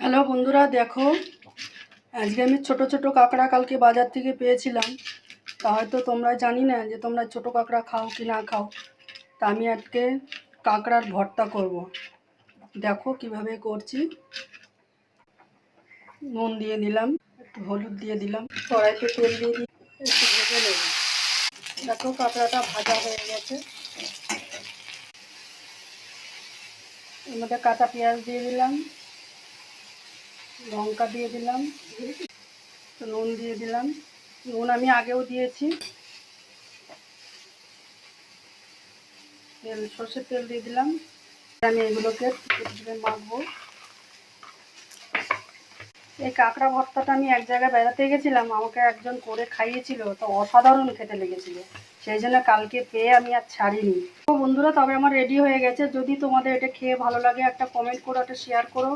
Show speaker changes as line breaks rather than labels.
Hello বন্ধুরা, দেখো আজকে আমি ছোট ছোট কাঁকড়া কালকে বাজার থেকে পেয়েছিলাম। তা হয়তো তোমরা জানি না যে তোমরা ছোট কাঁকড়া খাও কি না খাও। তা আমি আজকে কাঁকড়ার ভর্তা করব। দেখো কিভাবে করছি। নুন দিয়ে দিলাম, একটু হলুদ দিয়ে দিলাম, কড়াইতে তেল দিয়ে দিই, একটু ভেজে নেব। দেখো কাঁকড়াটা ভাজা হয়ে গেছে। এর মধ্যে কাঁচা পেঁয়াজ দিয়ে দিলাম, লঙ্কা দিয়ে দিলাম, নুন দিয়ে দিলাম। নুন আমি আগেও দিয়েছি। সর্ষের তেল দিয়ে দিলাম। আমি এগুলোকে মাখবো। এই কাঁকড়া ভর্তাটা আমি এক জায়গায় বেড়াতে গেছিলাম, আমাকে একজন করে খাইয়েছিল, তো অসাধারণ খেতে লেগেছিল। সেই জন্য কালকে পেয়ে আমি আর ছাড়িনি। তো বন্ধুরা, তবে আমার রেডি হয়ে গেছে। যদি তোমাদের এটা খেয়ে ভালো লাগে একটা কমেন্ট করো, একটা শেয়ার করো।